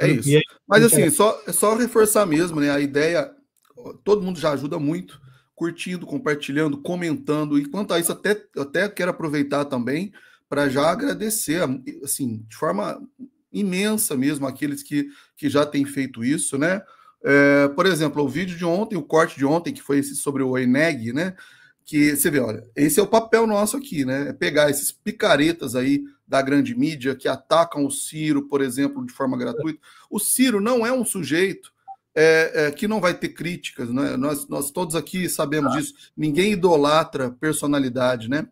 É isso. Mas assim, é só reforçar mesmo, né? A ideia, todo mundo já ajuda muito, curtindo, compartilhando, comentando. E quanto a isso, até quero aproveitar também para já agradecer, assim, de forma imensa mesmo, aqueles que já têm feito isso, né? Por exemplo, o vídeo de ontem, o corte de ontem, que foi esse sobre o ENEG, né? Que você vê, olha, esse é o papel nosso aqui, né? É pegar esses picaretas aí da grande mídia que atacam o Ciro, por exemplo, de forma gratuita. O Ciro não é um sujeito que não vai ter críticas, né? Nós todos aqui sabemos disso. Ninguém idolatra personalidade, né?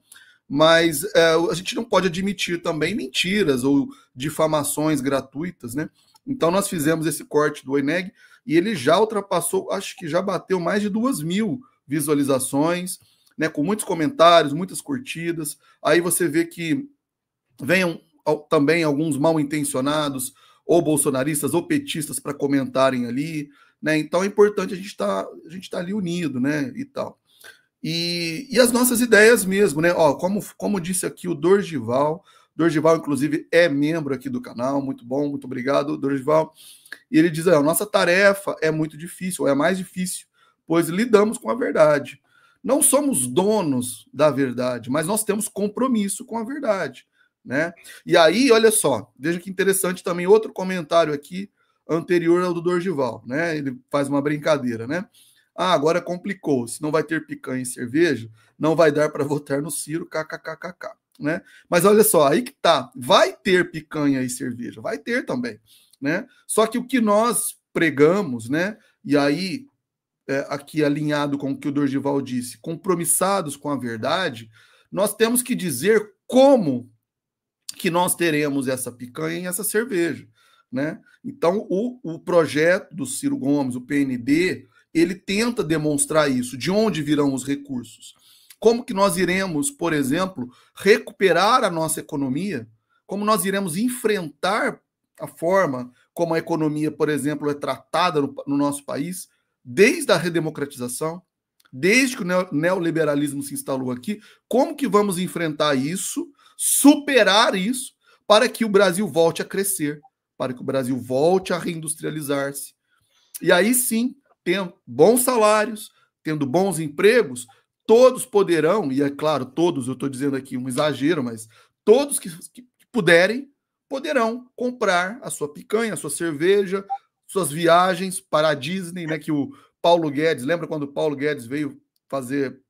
Mas a gente não pode admitir também mentiras ou difamações gratuitas, né? Então nós fizemos esse corte do ENEG e ele já ultrapassou, acho que já bateu mais de 2.000 visualizações, né? Com muitos comentários, muitas curtidas. Aí você vê que venham também alguns mal intencionados, ou bolsonaristas, ou petistas, para comentarem ali, né? Então é importante a gente tá ali unido, né? E tal. E as nossas ideias mesmo, né? Ó, como disse aqui o Dorgival, inclusive, é membro aqui do canal, muito bom, muito obrigado, Dorgival. E ele diz: a nossa tarefa é muito difícil, ou é mais difícil, pois lidamos com a verdade. Não somos donos da verdade, mas nós temos compromisso com a verdade, né? E aí, olha só, veja que interessante também outro comentário aqui anterior ao do Dorgival, né? Ele faz uma brincadeira, né? Ah, agora complicou. Se não vai ter picanha e cerveja, não vai dar para votar no Ciro, kkkk, né? Mas olha só, aí que tá. Vai ter picanha e cerveja, vai ter também, né? Só que o que nós pregamos, né? E aí aqui alinhado com o que o Dorgival disse, compromissados com a verdade, nós temos que dizer como que nós teremos essa picanha e essa cerveja, né? Então, o projeto do Ciro Gomes, o PND, ele tenta demonstrar isso, de onde virão os recursos. Como que nós iremos, por exemplo, recuperar a nossa economia, como nós iremos enfrentar a forma como a economia, por exemplo, é tratada no nosso país, desde a redemocratização, desde que o neoliberalismo se instalou aqui, como que vamos enfrentar isso, superar isso, para que o Brasil volte a crescer, para que o Brasil volte a reindustrializar-se. E aí sim, tendo bons salários, tendo bons empregos, todos poderão, e é claro, todos, eu estou dizendo aqui um exagero, mas todos que puderem, poderão comprar a sua picanha, a sua cerveja, suas viagens para a Disney, né? Que o Paulo Guedes, lembra quando o Paulo Guedes veio fazer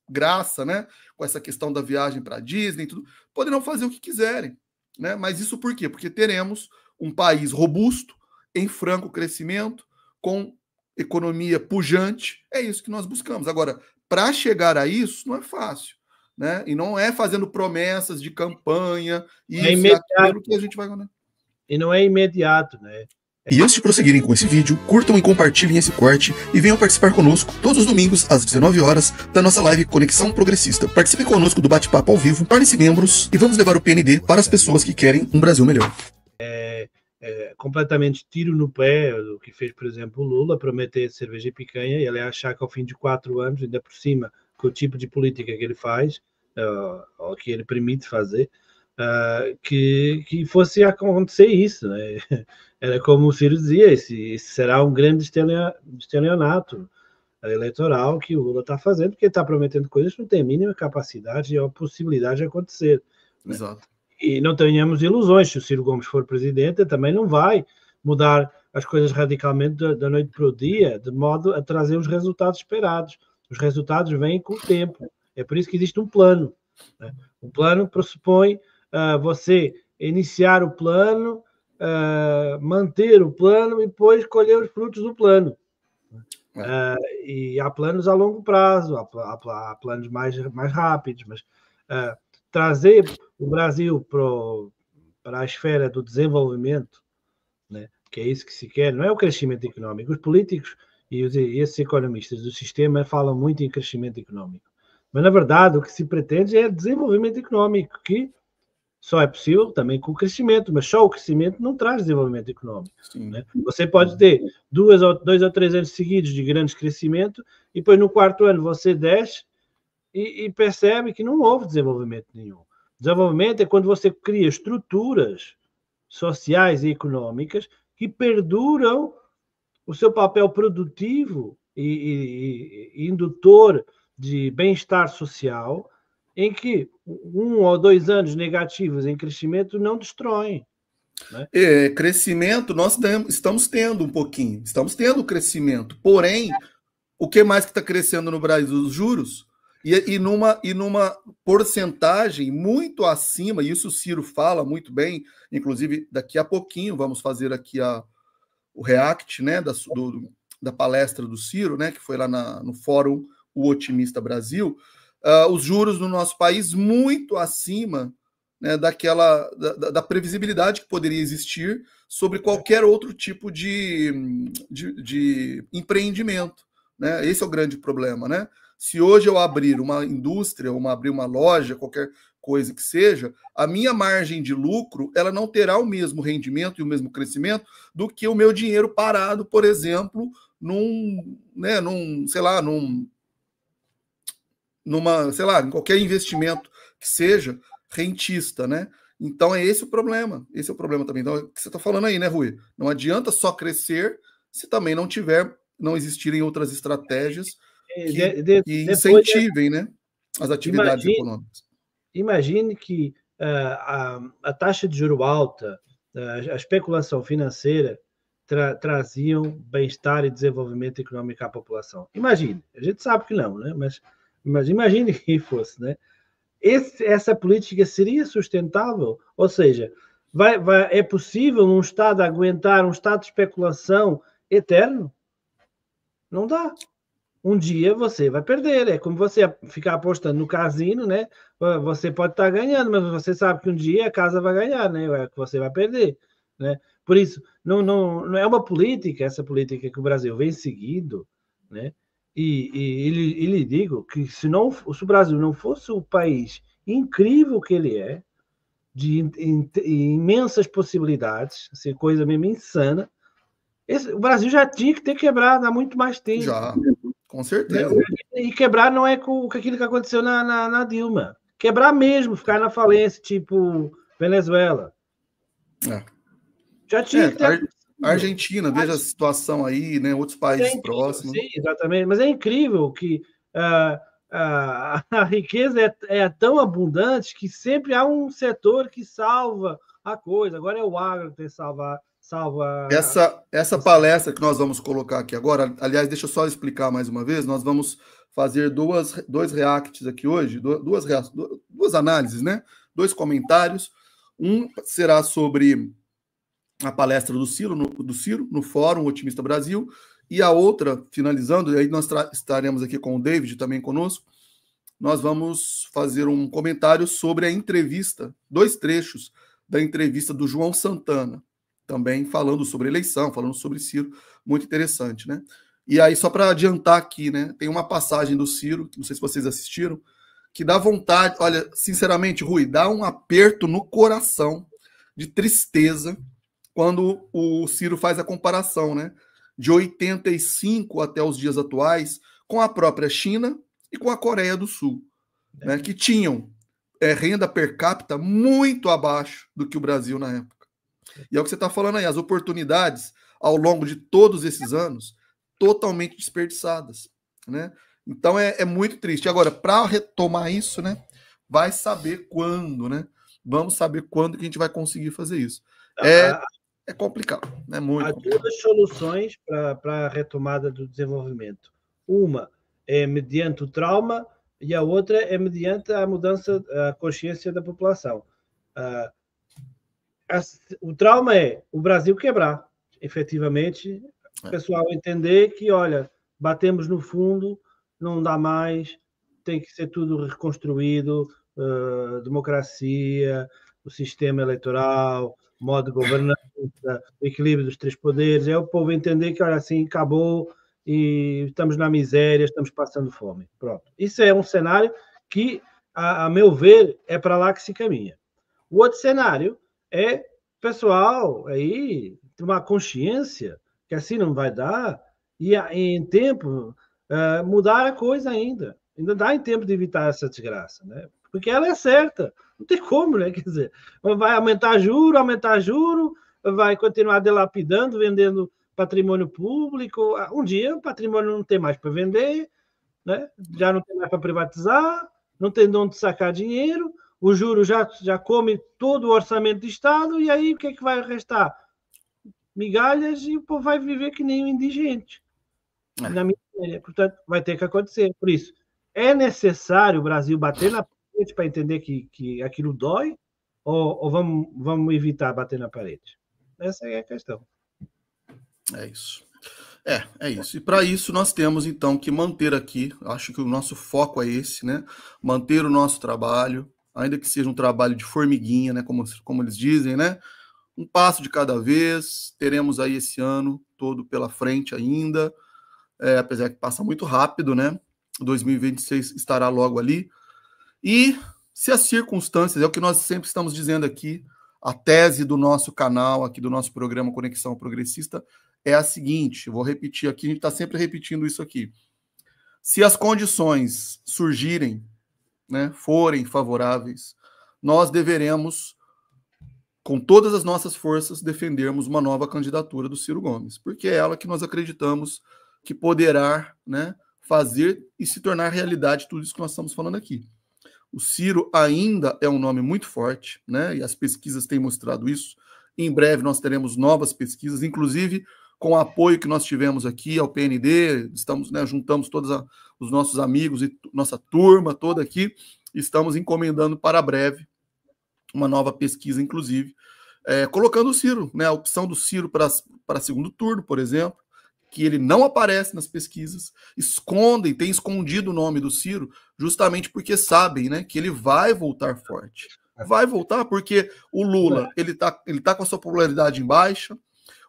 graça, né? Com essa questão da viagem para a Disney, tudo, poderão fazer o que quiserem, né? Mas isso por quê? Porque teremos um país robusto, em franco crescimento, com economia pujante. É isso que nós buscamos. Agora, para chegar a isso, não é fácil, né? E não é fazendo promessas de campanha, isso e aquilo que a gente vai... E não é imediato, né? E antes de prosseguirem com esse vídeo, curtam e compartilhem esse corte e venham participar conosco todos os domingos às 19 horas da nossa live Conexão Progressista. Participe conosco do bate-papo ao vivo, torne-se membros e vamos levar o PND para as pessoas que querem um Brasil melhor. Completamente tiro no pé do que fez, por exemplo, o Lula, prometer cerveja e picanha e ele achar que ao fim de 4 anos, ainda por cima, com o tipo de política que ele faz, ou que ele permite fazer, que fosse acontecer isso, né? Era como o Ciro dizia, esse será um grande estelionato eleitoral que o Lula está fazendo, porque ele está prometendo coisas que não tem a mínima capacidade ou possibilidade de acontecer. Né? Exato. E não tenhamos ilusões, se o Ciro Gomes for presidente, também não vai mudar as coisas radicalmente da noite para o dia, de modo a trazer os resultados esperados. Os resultados vêm com o tempo. É por isso que existe um plano. Né? O plano pressupõe você iniciar o plano, manter o plano e depois colher os frutos do plano. E há planos a longo prazo, há planos mais rápidos, mas trazer o Brasil para a esfera do desenvolvimento, né, que é isso que se quer, não é o crescimento económico. Os políticos e esses economistas do sistema falam muito em crescimento económico, mas na verdade o que se pretende é desenvolvimento económico, que só é possível também com o crescimento, mas só o crescimento não traz desenvolvimento econômico. Né? Você pode ter 2 ou 3 anos seguidos de grande crescimento e depois no 4º ano você desce e percebe que não houve desenvolvimento nenhum. Desenvolvimento é quando você cria estruturas sociais e económicas que perduram o seu papel produtivo e indutor de bem-estar social, em que 1 ou 2 anos negativos em crescimento não destroem. Né? Crescimento, estamos tendo um pouquinho, estamos tendo crescimento, porém, o que mais que está crescendo no Brasil? Os juros. E numa porcentagem muito acima, e isso o Ciro fala muito bem, inclusive daqui a pouquinho vamos fazer aqui o react, né, da palestra do Ciro, né, que foi lá no Fórum O Otimista Brasil, os juros no nosso país muito acima, né, da previsibilidade que poderia existir sobre qualquer outro tipo de empreendimento. Né? Esse é o grande problema. Né? Se hoje eu abrir uma indústria, ou abrir uma loja, qualquer coisa que seja, a minha margem de lucro ela não terá o mesmo rendimento e o mesmo crescimento do que o meu dinheiro parado, por exemplo, em qualquer investimento que seja rentista, né? Então é esse o problema. Esse é o problema também. Então, é o que você está falando aí, né, Rui? Não adianta só crescer se também não existirem outras estratégias que incentivem, né, as atividades econômicas. Imagine que a taxa de juro alta, a especulação financeira traziam bem-estar e desenvolvimento econômico à população. Imagine, a gente sabe que não, né? Mas imagine que fosse, né? Essa política seria sustentável? Ou seja, é possível um Estado aguentar um estado de especulação eterno? Não dá. Um dia você vai perder. É como você ficar apostando no casino, né? Você pode estar ganhando, mas você sabe que um dia a casa vai ganhar, né? Que você vai perder, né? Por isso, não é uma política, essa política que o Brasil vem seguindo, né? E lhe digo que se o Brasil não fosse o país incrível que ele é, de imensas possibilidades, assim, coisa mesmo insana, o Brasil já tinha que ter quebrado há muito mais tempo. Já, com certeza. E quebrar não é com aquilo que aconteceu na Dilma. Quebrar mesmo, ficar na falência, tipo Venezuela. Já tinha que ter. Argentina, veja a situação aí, né? Outros países próximos. Sim, exatamente. Mas é incrível que a riqueza é tão abundante que sempre há um setor que salva a coisa. Agora é o agro que tem que salva. Essa palestra que nós vamos colocar aqui agora, aliás, deixa eu só explicar mais uma vez, nós vamos fazer dois reacts aqui hoje, duas análises, né? 2 comentários. Um será sobre a palestra do Ciro no Fórum Otimista Brasil, e a outra, finalizando, e aí nós estaremos aqui com o David também conosco, nós vamos fazer um comentário sobre a entrevista, 2 trechos da entrevista do João Santana, também falando sobre eleição, falando sobre Ciro, muito interessante, né? E aí, só para adiantar aqui, né, tem uma passagem do Ciro, não sei se vocês assistiram, que dá vontade, olha, sinceramente, Rui, dá um aperto no coração de tristeza quando o Ciro faz a comparação, né, de 85 até os dias atuais com a própria China e com a Coreia do Sul, né, que tinham renda per capita muito abaixo do que o Brasil na época. E é o que você está falando aí, as oportunidades ao longo de todos esses anos totalmente desperdiçadas, né? Então é muito triste. Agora, para retomar isso, né, vai saber quando, né? Vamos saber quando que a gente vai conseguir fazer isso. É complicado, é muito complicado. Há 2 soluções para a retomada do desenvolvimento. Uma é mediante o trauma e a outra é mediante a mudança da consciência da população. O trauma é o Brasil quebrar, efetivamente, o pessoal entender que, olha, batemos no fundo, não dá mais, tem que ser tudo reconstruído, democracia, o sistema eleitoral, modo de governança, o equilíbrio dos 3 poderes, é o povo entender que, olha, assim, acabou e estamos na miséria, estamos passando fome. Pronto. Isso é um cenário que, a meu ver, é para lá que se caminha. O outro cenário é pessoal aí tomar consciência que assim não vai dar e em tempo mudar a coisa ainda dá em tempo de evitar essa desgraça, né? Porque ela é certa. Não tem como, né? Quer dizer, vai aumentar juro, vai continuar dilapidando, vendendo patrimônio público. Um dia o patrimônio não tem mais para vender, né? Já não tem mais para privatizar, não tem de onde sacar dinheiro, o juro já come todo o orçamento do Estado, e aí o que é que vai restar? Migalhas, e o povo vai viver que nem um indigente. Na minha ideia. Portanto, vai ter que acontecer. Por isso, é necessário o Brasil bater na parede para entender que aquilo dói, ou vamos evitar bater na parede? Essa é a questão. É isso. É isso. E para isso nós temos então que manter aqui, acho que o nosso foco é esse, né? Manter o nosso trabalho, ainda que seja um trabalho de formiguinha, né? Como eles dizem, né? Um passo de cada vez. Teremos aí esse ano todo pela frente ainda, apesar que passa muito rápido, né? 2026 estará logo ali. E se as circunstâncias, é o que nós sempre estamos dizendo aqui, a tese do nosso canal, aqui do nosso programa Conexão Progressista, é a seguinte, eu vou repetir aqui, a gente está sempre repetindo isso aqui. Se as condições surgirem, né, forem favoráveis, nós deveremos, com todas as nossas forças, defendermos uma nova candidatura do Ciro Gomes, porque é ela que nós acreditamos que poderá, né, fazer e se tornar realidade tudo isso que nós estamos falando aqui. O Ciro ainda é um nome muito forte, né, e as pesquisas têm mostrado isso. Em breve nós teremos novas pesquisas, inclusive com o apoio que nós tivemos aqui ao PND, estamos, né, juntamos todos os nossos amigos e nossa turma toda aqui, estamos encomendando para breve uma nova pesquisa, inclusive, colocando o Ciro, né, a opção do Ciro para segundo turno, por exemplo, que ele não aparece nas pesquisas, tem escondido o nome do Ciro, justamente porque sabem, né, que ele vai voltar forte. Vai voltar porque o Lula, ele tá com a sua popularidade em baixa,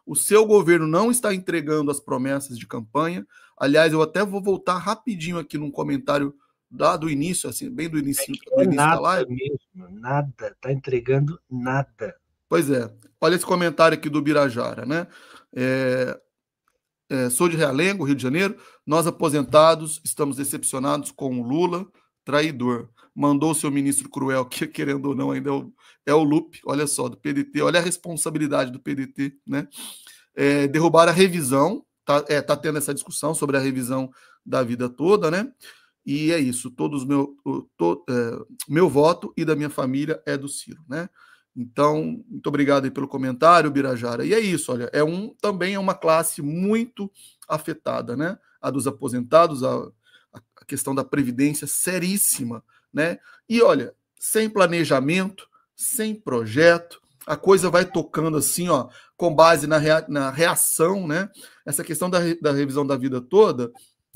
o seu governo não está entregando as promessas de campanha. Aliás, eu até vou voltar rapidinho aqui num comentário lá do início, assim, bem do início, da live. Mesmo, nada, está entregando nada. Pois é, olha esse comentário aqui do Birajara, né? Sou de Realengo, Rio de Janeiro. Nós aposentados estamos decepcionados com o Lula, traidor. Mandou o seu ministro cruel, que querendo ou não ainda é o Lupe, olha só, do PDT, olha a responsabilidade do PDT, né? Derrubar a revisão, tá tendo essa discussão sobre a revisão da vida toda, né? E é isso, meu voto e da minha família é do Ciro, né? Então, muito obrigado aí pelo comentário, Birajara. E é isso, olha, também é uma classe muito afetada, né? A dos aposentados, a questão da previdência seríssima, né? E olha, sem planejamento, sem projeto, a coisa vai tocando assim, ó, com base na reação, né? Essa questão da revisão da vida toda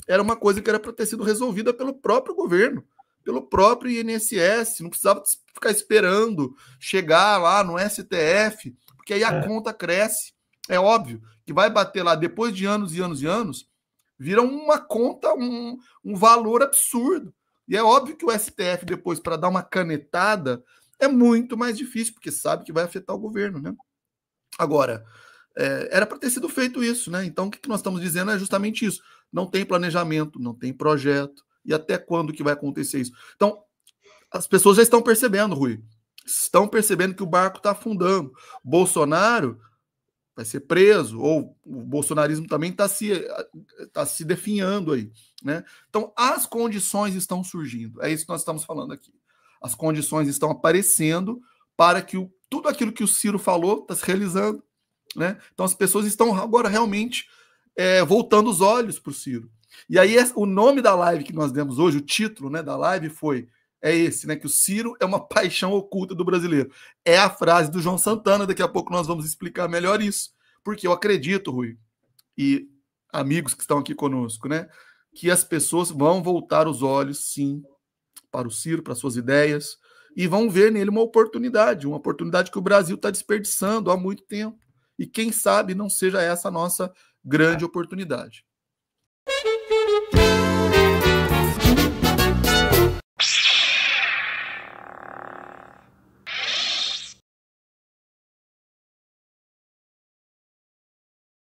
era uma coisa que era para ter sido resolvida pelo próprio governo, pelo próprio INSS, não precisava ficar esperando chegar lá no STF, porque aí a conta cresce. É óbvio que vai bater lá depois de anos e anos e anos, vira uma conta, um valor absurdo. E é óbvio que o STF depois, para dar uma canetada, é muito mais difícil, porque sabe que vai afetar o governo, né? Agora, era para ter sido feito isso, né? Então, o que nós estamos dizendo é justamente isso. Não tem planejamento, não tem projeto. E até quando que vai acontecer isso? Então, as pessoas já estão percebendo, Rui. Estão percebendo que o barco está afundando. Bolsonaro vai ser preso, ou o bolsonarismo também está se definhando aí, né? Então, as condições estão surgindo. É isso que nós estamos falando aqui. As condições estão aparecendo para que tudo aquilo que o Ciro falou está se realizando, né? Então, as pessoas estão agora realmente voltando os olhos para o Ciro. E aí, o nome da live que nós demos hoje, o título, né, da live é esse, né? Que o Ciro é uma paixão oculta do brasileiro. É a frase do João Santana, daqui a pouco nós vamos explicar melhor isso. Porque eu acredito, Rui, e amigos que estão aqui conosco, né? Que as pessoas vão voltar os olhos, sim, para o Ciro, para suas ideias, e vão ver nele uma oportunidade que o Brasil está desperdiçando há muito tempo. E quem sabe não seja essa a nossa grande oportunidade.